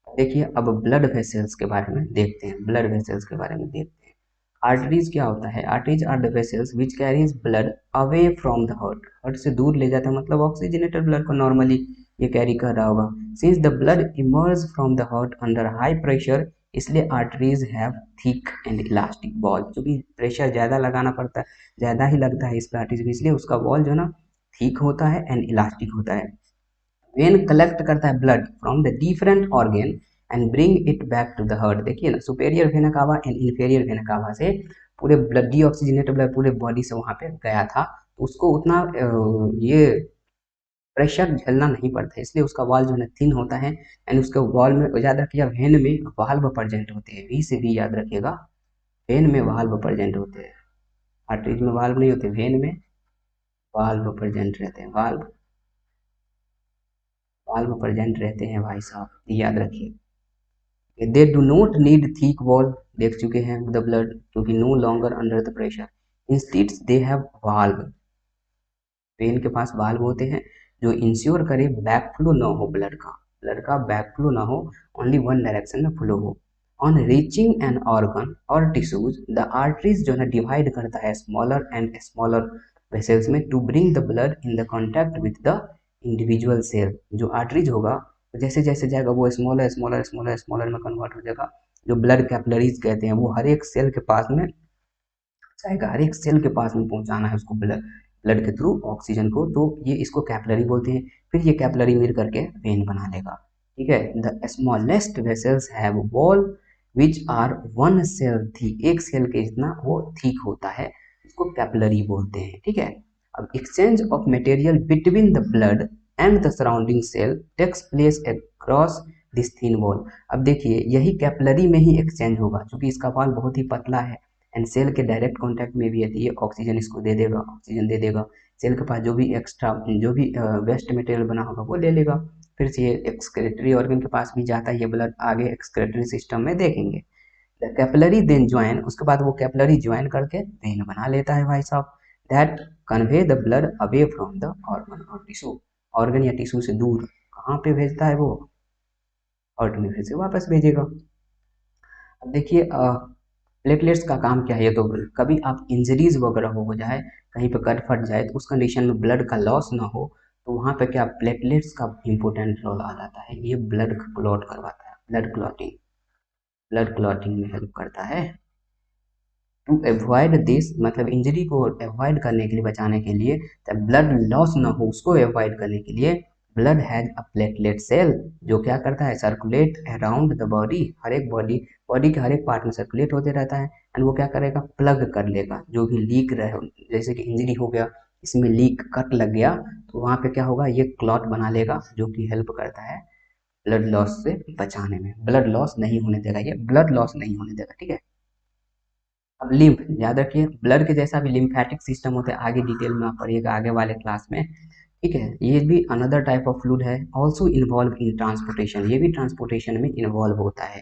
देखिए अब ब्लड वेसल्स के बारे में देखते हैं, ब्लड वेसल्स के बारे में देखते हैं। आर्टरीज क्या होता है, arteries are the vessels which carries blood away from the heart, heart से दूर ले जाता है, मतलब ऑक्सीजनेटेड ब्लड को नॉर्मली ये कैरी कर रहा होगा। Since the blood emerge from the heart under high pressure, इसलिए arteries have thick and elastic wall, क्योंकि प्रेशर ज़्यादा लगाना पड़ता है, ज़्यादा ही लगता है इस आर्टरीज में, इसलिए उसका वॉल जो है ना थिक होता है एंड इलास्टिक होता है। वेन कलेक्ट करता है blood from the different organ and bring it back to the heart. देखिए ना, superior vena cava and inferior vena cava से पूरे ब्लड, डीऑक्सीजनेटेड ब्लड पूरे बॉडी से वहाँ पे गया था, तो उसको उतना ये प्रेशर झेलना नहीं पड़ता, इसलिए उसका वॉल जो है थिन होता है। एंड उसके वॉल में याद रखिएगा, वेन में वाल्व प्रेजेंट होते हैं, वी से भी याद रखिएगा, वेन में वाल्व प्रेजेंट होते हैं, आर्टरीज में वाल्व नहीं होते, वेन में वाल्व प्रेजेंट रहते हैं, वाल्व प्रेजेंट रहते हैं भाई साहब, याद रखिए। They do not need thick wall, देख चुके हैं द ब्लड, क्योंकि no longer under the pressure, instead they have valve, vein के पास वाल्व होते हैं जो इंश्योर करे बैक फ्लो ना हो ब्लड का बैक फ्लो ना हो, ओनली वन डायरेक्शन में फ्लो हो। ऑन रीचिंग एन ऑर्गन और टिश्यूज, द आर्टरीज जो है डिवाइड करता है स्मॉलर एंड स्मॉलर वेसल्स में to bring the blood in the contact with the individual cell. जो आर्टरीज होगा तो जैसे जैसे जाएगा वो स्मॉलर स्मॉलर स्मॉलर स्मॉलर में कन्वर्ट हो जाएगा, जो ब्लड कैपिलरीज कहते हैं, वो हर एक सेल के पास में जाएगा, हर एक सेल के पास में पहुंचाना है उसको ब्लड, ब्लड के थ्रू ऑक्सीजन को, तो ये इसको कैपिलरी बोलते हैं। फिर ये कैपिलरी मिल करके वेन बना लेगा, ठीक है। The smallest vessels have wall which are one cell thick, एक सेल के जितना वो थिक होता है, इसको कैपिलरी बोलते हैं, ठीक है। अब exchange of material between the blood and the surrounding sale tax place across this thin wall. अब देखिए यही कैपिलरी में ही एक्सचेंज होगा, क्योंकि इसका वॉल बहुत ही पतला है एंड सेल के डायरेक्ट कांटेक्ट में भी है, ये ऑक्सीजन इसको दे देगा, ऑक्सीजन दे देगा, सेल के पास जो भी एक्स्ट्रा, जो भी वेस्ट मटेरियल बना होगा वो ले लेगा, फिर से ये एक्सक्रेटरी ऑर्गन के पास भी जाता है ये ब्लड, आगे एक्सक्रेटरी सिस्टम में देखेंगे। द कैपिलरी देन ज्वाइन, उसके बाद वो कैपिलरी ज्वाइन करके वेन बना लेता है भाई साहब, that convey the blood away from the organ और टिश्यू, ऑर्गन या टिश्यू से दूर कहाँ पे भेजता है वो, हार्ट में फिर से वापस भेजेगा। अब देखिए प्लेटलेट्स का काम क्या है, ये तो कभी आप इंजरीज वगैरह हो जाए, कहीं पे कट फट जाए तो उस कंडीशन में ब्लड का लॉस ना हो, तो वहाँ पे क्या प्लेटलेट्स का इम्पोर्टेंट रोल आ जाता है, ये ब्लड क्लॉट करवाता है, ब्लड क्लॉटिंग में हेल्प करता है। टू अवॉइड दिस, मतलब इंजरी को अवॉइड करने के लिए, बचाने के लिए, तब ब्लड लॉस ना हो उसको अवॉइड करने के लिए, blood has a platelet cell, जो क्या करता है सर्कुलेट अराउंड द बॉडी, हर एक बॉडी के हर एक पार्ट में सर्कुलेट होते रहता है, एंड वो क्या करेगा प्लग कर लेगा जो भी लीक रहे, जैसे कि इंजरी हो गया, इसमें लीक कट लग गया, तो वहाँ पे क्या होगा ये क्लॉट बना लेगा, जो कि हेल्प करता है ब्लड लॉस से बचाने में, ब्लड लॉस नहीं होने देगा, ये ब्लड लॉस नहीं होने देगा, ठीक है। अब लिम्फ याद रखिए, ब्लड के जैसा भी लिम्फेटिक सिस्टम होता है, आगे डिटेल में आप पढ़िएगा आगे वाले क्लास में, ठीक है। ये भी अनदर टाइप ऑफ फ्लूइड है, ऑल्सो इन्वॉल्व इन ट्रांसपोर्टेशन, ये भी ट्रांसपोर्टेशन में इन्वॉल्व होता है।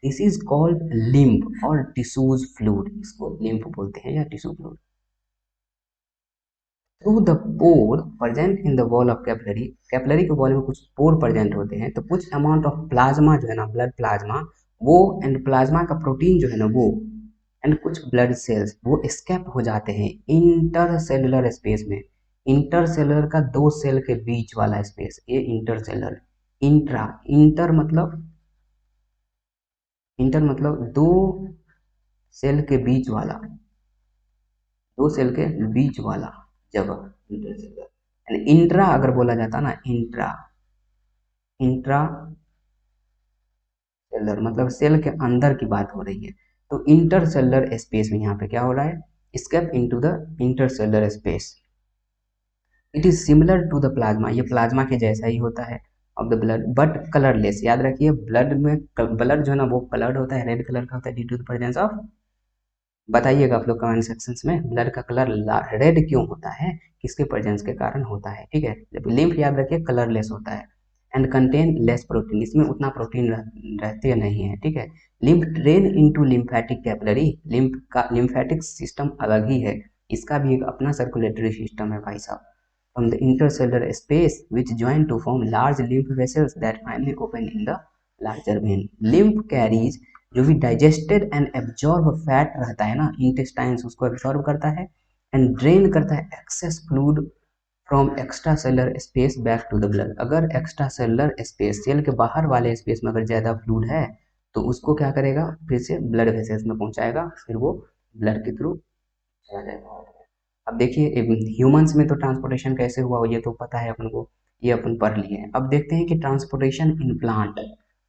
दिस इज कॉल्ड लिम्फ और टिश्यूज फ्लूइड, इसको लिम्फ बोलते हैं या tissue fluid. Through the pore present in the wall of capillary, capillary के वॉल में कुछ पोर प्रेजेंट होते हैं, तो कुछ अमाउंट ऑफ प्लाज्मा जो है ना, ब्लड प्लाज्मा वो, एंड प्लाज्मा का प्रोटीन जो है ना वो, एंड कुछ ब्लड सेल्स वो स्केप हो जाते हैं इंटरसेलुलर स्पेस में, इंटरसेलुलर का दो सेल के बीच वाला स्पेस, ये इंटरसेलुलर, इंट्रा, इंटर मतलब दो सेल के बीच वाला, दो सेल के बीच वाला जगह इंटरसेलुलर, एंड इंट्रा अगर बोला जाता ना, इंट्रा इंट्रा सेलर मतलब सेल के अंदर की बात हो रही है, तो इंटरसेलर स्पेस में यहाँ पे क्या हो रहा है, escape into the intercellular space. It is similar to the plasma, ये प्लाज्मा के जैसा ही होता है of the blood but colourless, याद रखिए ब्लड में ब्लड जो है ना वो कलर्ड होता है, रेड कलर का होता है due to the presence of, बताइएगा आप लोग कमेंट सेक्शंस में ब्लड का कलर रेड क्यों होता है, किसके प्रेजेंस के कारण होता है, ठीक है। जब लिम्फ याद रखिए कलरलेस होता है, एंड कंटेन लेस प्रोटीन, इसमें उतना प्रोटीन रहते नहीं है, ठीक है। Lymph drain into lymphatic capillary, lymph का लिम्फेटिक सिस्टम अलग ही है, इसका भी एक अपना सर्कुलेटरी सिस्टम है भाई साहब, from the intercellular space which join to form large lymph vessels that finally open in the larger vein. Lymph carries, जो भी डाइजेस्टेड एंड एब्जॉर्ब फैट रहता है ना, इंटेस्टाइन्स उसको एब्जॉर्ब करता है एंड ड्रेन करता है excess fluid from extracellular space back to the blood, अगर एक्स्ट्रा सेलर स्पेस सेल के बाहर वाले स्पेस में अगर ज़्यादा फ्लूइड है तो उसको क्या करेगा फिर से ब्लड वेसल्स में पहुंचाएगा, फिर वो ब्लड के थ्रू चला जाएगा। अब देखिए ह्यूमंस में तो ट्रांसपोर्टेशन कैसे हुआ ये तो पता है अपन को, ये अपन पढ़ लिए हैं। अब देखते हैं कि ट्रांसपोर्टेशन इन प्लांट,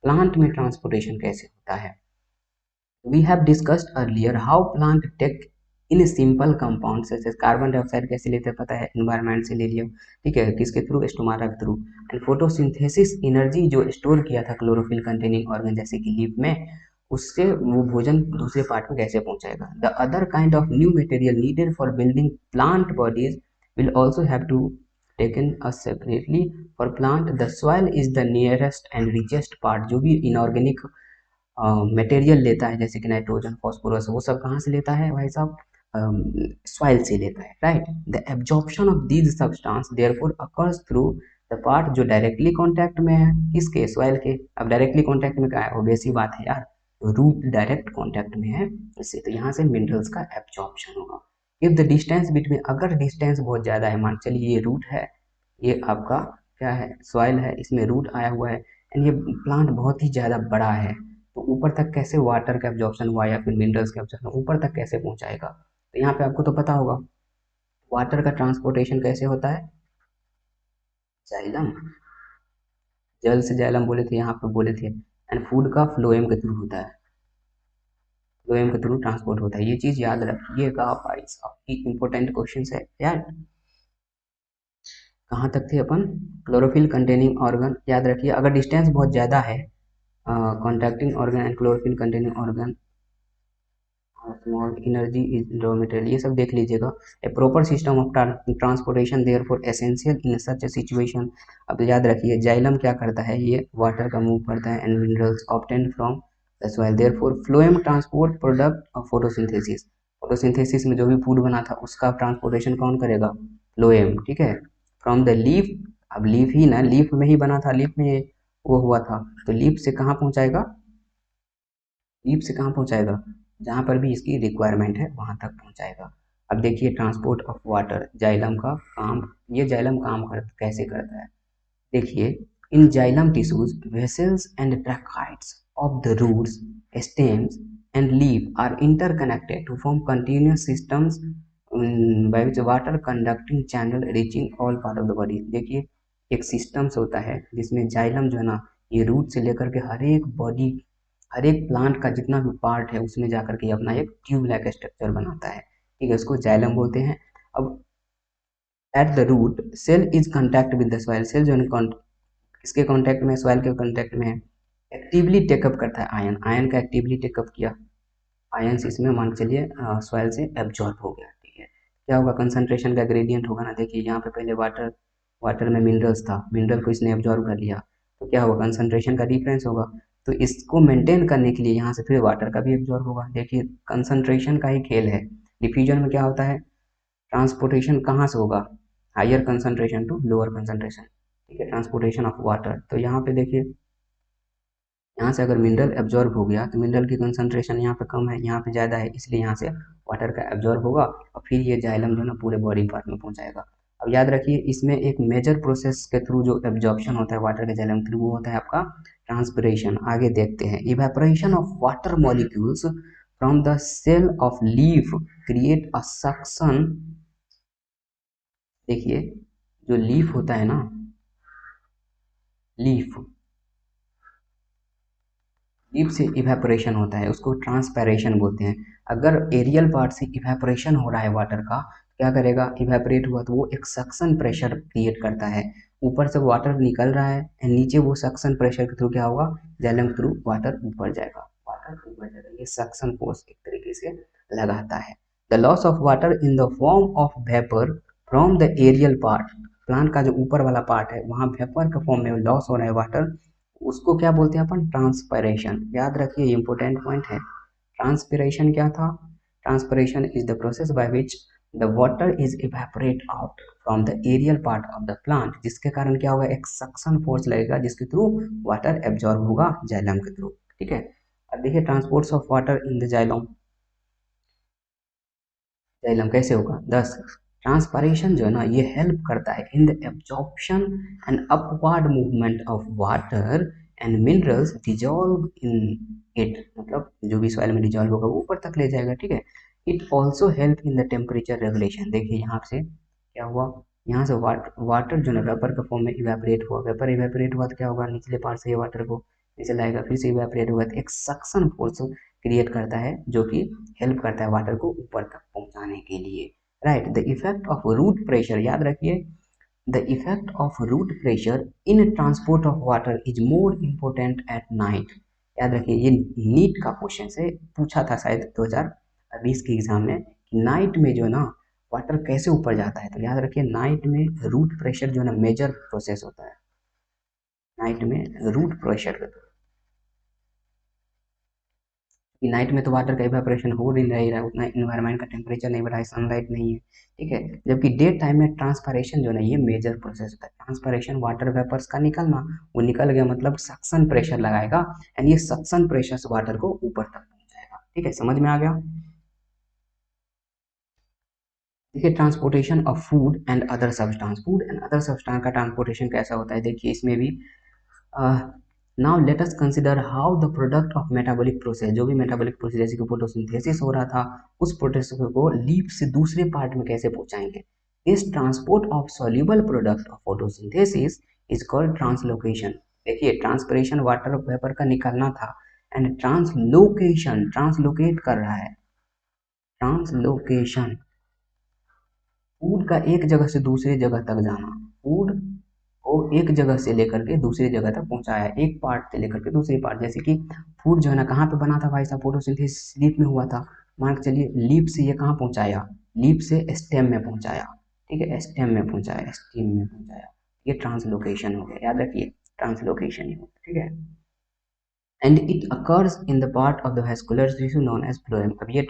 प्लांट में ट्रांसपोर्टेशन कैसे होता है। We have discussed earlier how plant take in simple compound जैसे कार्बन डाइऑक्साइड कैसे लेते हैं पता है, एनवायरनमेंट से ले लिया, ठीक है, किसके थ्रू, स्टोमाटा के थ्रू, एंड फोटोसिंथेसिस एनर्जी जो स्टोर किया था क्लोरोफिल कंटेनिंग ऑर्गन जैसे कि लीफ में, उससे वो भोजन दूसरे पार्ट में कैसे पहुंचाएगा। The other kind of new material needed for building plant bodies will also have to taken us separately for plant, the soil is the nearest and richest part, जो भी इनऑर्गेनिक मटेरियल लेता है जैसे कि nitrogen phosphorus, वो सब कहाँ से लेता है भाई साहब, सॉइल से लेता है, right. The absorption of these substance therefore occurs through the part जो डायरेक्टली कांटेक्ट में है, किसके, सॉइल के। अब डायरेक्टली कांटेक्ट में क्या है, ऑब्वियस ही बात है यार, रूट डायरेक्ट कांटेक्ट में है इससे, तो यहाँ से मिनरल्स का एब्जॉर्प्शन होगा। इफ द डिस्टेंस बिटवीन, अगर डिस्टेंस बहुत ज़्यादा है, मान चलिए ये रूट है, ये आपका क्या है, सॉइल है, इसमें रूट आया हुआ है, एंड ये प्लांट बहुत ही ज़्यादा बड़ा है, तो ऊपर तक कैसे वाटर का एब्जॉर्प्शन हुआ या फिर मिनरल्स का एब्जॉर्प्शन ऊपर तक कैसे पहुंचाएगा, तो यहाँ पे आपको तो पता होगा वाटर का ट्रांसपोर्टेशन कैसे होता है, जाइलम, जल से जाइलम बोले थे यहाँ पे बोले थे, एंड फूड का फ्लोएम के थ्रू होता है, फ्लोएम के थ्रू ट्रांसपोर्ट होता है, ये चीज याद रखिएगा भाई साहब, की इंपॉर्टेंट क्वेश्चन है यार। कहाँ तक थे अपन, क्लोरोफिल कंटेनिंग ऑर्गन, याद रखिए अगर डिस्टेंस बहुत ज़्यादा है contacting organ and chlorophyll containing organ, small energy is raw material, ये सब देख लीजिएगा। A proper system of transportation therefore essential in such a situation. अब याद रखिए जाइलम क्या करता है, ये वाटर का मूव करता है and minerals obtained from the soil, therefore phloem transport product of photosynthesis. Photosynthesis में जो भी फूड बना था उसका ट्रांसपोर्टेशन कौन करेगा, फ्लोएम, ठीक है, फ्रॉम द लीफ। अब लीफ ही ना, लीफ में ही बना था, लीफ में वो हुआ था, तो लीफ से कहाँ पहुँचाएगा, लीफ से कहाँ पहुँचाएगा, जहाँ पर भी इसकी रिक्वायरमेंट है वहाँ तक पहुँचाएगा। अब देखिए ट्रांसपोर्ट ऑफ वाटर, जाइलम का काम, ये जाइलम काम कैसे करता है, देखिए in xylem tissues vessels and tracheids of the roots, stems and leaf are interconnected to form continuous systems by which water conducting channel reaching all part of the body. देखिए एक सिस्टम्स होता है जिसमें जाइलम जो है ना, ये root से लेकर के हर एक बॉडी, हर एक प्लांट का जितना भी पार्ट है उसमें जाकर के अपना एक ट्यूब लाइक स्ट्रक्चर बनाता है, ठीक है, उसको जाइलम बोलते हैं। अब at the root cell is contact with the soil, cell जो है किसके कांटेक्ट में, सॉइल के कांटेक्ट में है, एक्टिवली टेकअप करता है आयन, आयन का एक्टिवली टेकअप किया, आयन इसमें मान के चलिए सॉइल से एब्जॉर्ब हो गया, ठीक है, क्या होगा, कंसंट्रेशन का ग्रेडियंट होगा ना, देखिए यहाँ पे पहले वाटर, वाटर में मिनरल्स था, मिनरल को इसने एब्जॉर्ब कर लिया, तो क्या होगा, कंसंट्रेशन का डिफरेंस होगा, तो इसको मेंटेन करने के लिए यहाँ से फिर वाटर का भी एब्जॉर्ब होगा। देखिए कंसंट्रेशन का ही खेल है, डिफ्यूजन में क्या होता है, ट्रांसपोर्टेशन कहाँ से होगा, higher concentration to lower concentration, ठीक है, ट्रांसपोर्टेशन ऑफ वाटर। तो यहाँ पे देखिए यहाँ से अगर मिनरल एब्जॉर्ब हो गया तो मिनरल की कंसंट्रेशन यहाँ पे कम है, यहाँ पे ज़्यादा है, इसलिए यहाँ से वाटर का एब्जॉर्ब होगा और फिर ये जाइलम जो है ना पूरे बॉडी पार्ट में पहुँचाएगा। अब याद रखिए इसमें एक मेजर प्रोसेस के थ्रू जो एब्जॉर्प्शन होता है वाटर के जाइलम थ्रू, वो होता है आपका ट्रांसपिरेशन। आगे देखते हैं, evaporation of water molecules from the cell of leaf create a suction. देखिए जो लीफ होता है ना, लीफ, लीफ से इवेपोरेशन होता है, उसको ट्रांसपैरेशन बोलते हैं। अगर एरियल पार्ट से इवेपोरेशन हो रहा है वाटर का, क्या करेगा, इवेपोरेट हुआ तो वो एक सक्शन प्रेशर क्रिएट करता है, ऊपर से वाटर निकल रहा है एंड नीचे वो सक्शन प्रेशर के थ्रू क्या होगा, जाइलम के थ्रू वाटर ऊपर जाएगा, वाटर ऊपर जाएगा, ये सक्शन फोर्स एक तरीके से लगाता है। The loss of water in the form of vapour from the aerial part, plant का जो ऊपर वाला पार्ट है वहाँ वेपर के फॉर्म में लॉस हो रहा है वाटर, उसको क्या बोलते हैं अपन, ट्रांसपायरेशन। याद रखिए ये इंपॉर्टेंट पॉइंट है, ट्रांसपिरेशन क्या था, transpiration is the process by which the water is evaporate out from the aerial part of the plant, जिसके कारण क्या होगा, एक सक्शन फोर्स लगेगा जिसके थ्रू वाटर एब्जॉर्ब होगा जाइलम के थ्रू, ठीक है। अब देखिए transports of water in the xylem, xylem कैसे होगा, 10 ट्रांसपायरेशन जो है ना ये हेल्प करता है in the absorption and upward movement of water and minerals dissolve in it, मतलब जो भी सॉइल में डिजॉल्व होगा वो ऊपर तक ले जाएगा, ठीक है। It also help in the temperature regulation. देखिए यहाँ से क्या हुआ, यहाँ से वाटर जो है वेपर के फॉर्म में इवेपोरेट हुआ, वेपर इवेपोरेट हुआ तो क्या होगा, निचले पार्ट से ये वाटर को नीचे लाएगा, फिर से इवेपोरेट होगा तो एक सक्शन फोर्स क्रिएट करता है जो कि हेल्प करता है वाटर को ऊपर तक पहुंचाने के लिए, right. The effect of root pressure, याद रखिए the effect of root pressure in transport of water is more important at night. याद रखिए ये नीट का क्वेश्चन से पूछा था शायद 2020 के एग्जाम में, कि नाइट में जो है ना वाटर कैसे ऊपर जाता है, तो याद रखिए नाइट में रूट प्रेशर जो है ना मेजर प्रोसेस होता है, नाइट में रूट प्रेशर, कि नाइट में तो वाटर का इवेपोरेशन हो नहीं रहा है, उतना इन्वायरमेंट का टेम्परेचर नहीं बढ़ा है, सनलाइट नहीं है, ठीक है। जबकि डे टाइम में ट्रांसपायरेशन जो है ना ये मेजर प्रोसेस होता है, ट्रांसपायरेशन वाटर वेपर्स का निकलना, वो निकल गया मतलब सक्शन प्रेशर लगाएगा एंड ये सक्शन प्रेशर से वाटर को ऊपर तक पहुंचाएगा, ठीक है, समझ में आ गया। देखिए transportation of food and other substance, food and other substance का ट्रांसपोर्टेशन कैसा होता है, देखिए इसमें भी now let us consider how the product of metabolic process, जो भी मेटाबॉलिक प्रोसेस जैसे कि फोटोसिंथेसिस हो रहा था उस प्रोसेस को लीफ से दूसरे पार्ट में कैसे पहुंचाएंगे, इस transport of soluble product of photosynthesis is called translocation. देखिए ट्रांसपिरेशन वाटर वेपर का निकलना था एंड ट्रांसलोकेशन, ट्रांसलोकेट कर रहा है, ट्रांसलोकेशन फूड का एक जगह से दूसरी जगह तक जाना, फूड को एक जगह से लेकर के दूसरी जगह तक पहुंचाया, एक पार्ट से लेकर के दूसरी पार्ट, जैसे कि फूड जो है ना कहाँ पे बना था भाई साहब, फोटोसिंथेसिस लीफ में हुआ था, मान के चलिए लीफ से ये कहाँ पहुंचाया, लीफ से स्टेम में पहुंचाया, ठीक है, स्टेम में पहुंचाया, स्टेम में पहुंचाया, ये ट्रांसलोकेशन हो गया, याद रखिए ट्रांसलोकेशन ही होगा, ठीक है। And it occurs in the part of the vascular tissue known as phloem. अब ये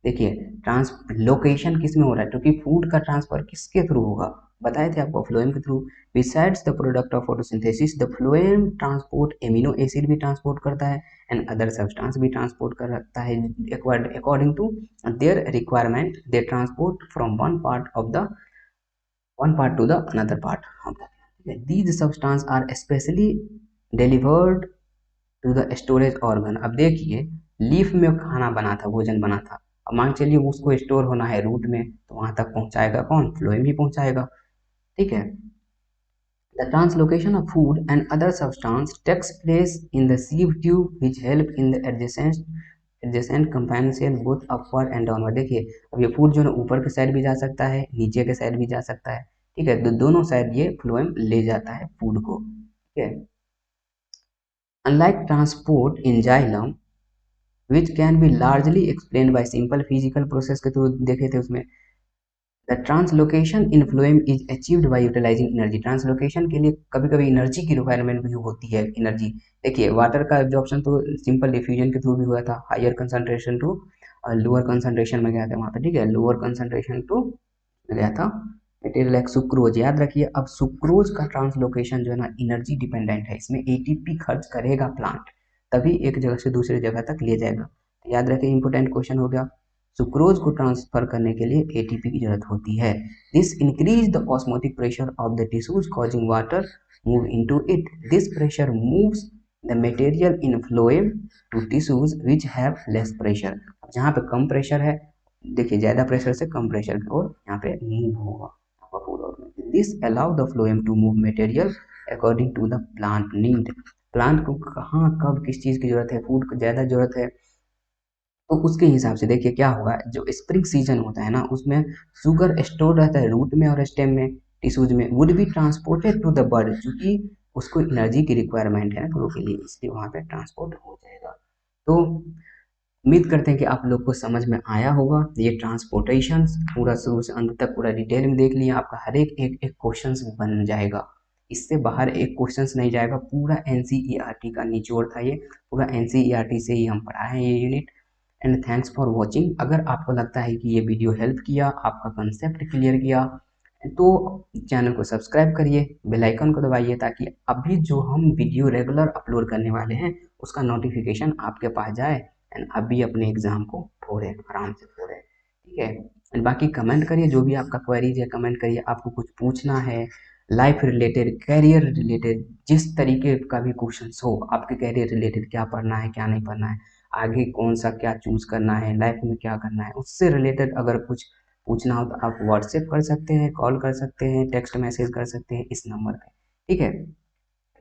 देखिए ट्रांसलोकेशन किस में हो रहा है, क्योंकि फूड का ट्रांसफर किसके थ्रू होगा, बताए थे आपको, फ्लोएम के through. Besides the product of photosynthesis the phloem transport amino acid भी ट्रांसपोर्ट करता है एंड अदर सब्सटेंस भी ट्रांसपोर्ट कर सकता है, according to their requirement they transport from one part to the another part of the, these substance are specially delivered to the storage organ. अब देखिए leaf में खाना बना था, भोजन बना था, अब मान चलिए उसको स्टोर होना है रूट में, तो वहां तक पहुंचाएगा कौन, फ्लोएम ही पहुंचाएगा, ठीक है। The translocation of food and other substance takes place in the sieve tube which help in the adjacent companion both upward and downward. देखिए अब ये फूड जो है ऊपर के साइड भी जा सकता है, नीचे के साइड भी जा सकता है, ठीक है, तो दोनों साइड ये फ्लोएम ले जाता है फूड को, ठीक है। Unlike transport in xylem, which can be largely explained by simple physical process के थ्रू देखे थे उसमें, the translocation in phloem is achieved by utilizing energy। Translocation के लिए कभी कभी एनर्जी की रिक्वायरमेंट भी होती है, एनर्जी। देखिए वाटर का एब्जॉर्प्शन तो सिंपल डिफ्यूजन के थ्रू भी हुआ था, higher concentration to lower concentration में गया था वहाँ पे, ठीक है, लोअर कंसंट्रेशन टू गया था मटेरियल लाइक सुक्रोज। याद रखिए अब सुक्रोज का ट्रांसलोकेशन जो है ना एनर्जी डिपेंडेंट है, इसमें एटीपी खर्च करेगा प्लांट, तभी एक जगह से दूसरी जगह तक ले जाएगा, तो याद रखिए इंपोर्टेंट क्वेश्चन हो गया। सुक्रोज को ट्रांसफर करने के लिए एटीपी की जरूरत होती है। This increase the osmotic pressure of the tissues causing water move into it. This pressure moves the material in phloem to tissues which have less pressure. जहाँ पे कम प्रेशर है, देखिए ज्यादा प्रेशर से कम प्रेशर की ओर यहाँ पे मूव होगा आपका food. This allow the phloem to move material according to the plant need. Plant को कहाँ कब किस चीज की जरूरत है, फूड को ज्यादा जरूरत है, तो उसके हिसाब से देखिए क्या होगा, जो स्प्रिंग सीजन होता है ना उसमें शुगर स्टोर रहता है रूट में और स्टेम में, टिश्यूज में, would be transported to the bird, क्योंकि उसको एनर्जी की रिक्वायरमेंट है ग्रो के लिए, इसलिए वहाँ पे ट्रांसपोर्ट हो जाएगा। तो उम्मीद करते हैं कि आप लोग को समझ में आया होगा, ये ट्रांसपोर्टेशन पूरा शुरू से अंत तक पूरा डिटेल में देख लिया, आपका हर एक एक क्वेश्चन बन जाएगा, इससे बाहर एक क्वेश्चन नहीं जाएगा, पूरा एनसीईआरटी का निचोड़ था ये, पूरा एनसीईआरटी से ही हम पढ़ाए हैं ये unit. And thanks for watching. अगर आपको लगता है कि ये वीडियो हेल्प किया, आपका कंसेप्ट क्लियर किया, तो चैनल को सब्सक्राइब करिए, बेल आइकन को दबाइए, ताकि अभी जो हम वीडियो रेगुलर अपलोड करने वाले हैं उसका नोटिफिकेशन आपके पास जाए एंड अभी अपने एग्जाम को फोड़े, आराम से फोड़े, ठीक है। एंड बाकी कमेंट करिए, जो भी आपका क्वेरीज है कमेंट करिए, आपको कुछ पूछना है लाइफ रिलेटेड, कैरियर रिलेटेड, जिस तरीके का भी क्वेश्चन हो, आपके कैरियर रिलेटेड क्या पढ़ना है क्या नहीं पढ़ना है, आगे कौन सा क्या चूज करना है, लाइफ में क्या करना है, उससे रिलेटेड अगर कुछ पूछना हो तो आप व्हाट्सएप कर सकते हैं, कॉल कर सकते हैं, टेक्स्ट मैसेज कर सकते हैं इस नंबर पे, ठीक है।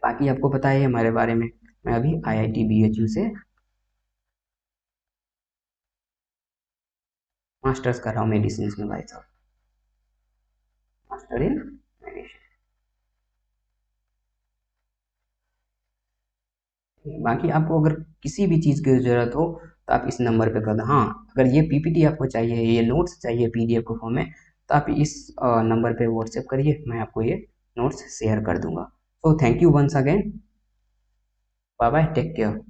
बाकी आपको पता है हमारे बारे में, मैं अभी आईआईटी बीएचयू से मास्टर्स कर रहा हूँ मेडिसिन में भाई साहब, मास्टर इन मेडिसिन। बाकी आपको अगर किसी भी चीज़ की ज़रूरत हो तो आप इस नंबर पे कर दो। हाँ अगर ये पीपीटी आपको चाहिए, ये नोट्स चाहिए पीडीएफ के फॉर्म में, तो आप इस नंबर पे व्हाट्सएप करिए, मैं आपको ये नोट्स शेयर कर दूंगा। तो thank you once again, bye bye, take care.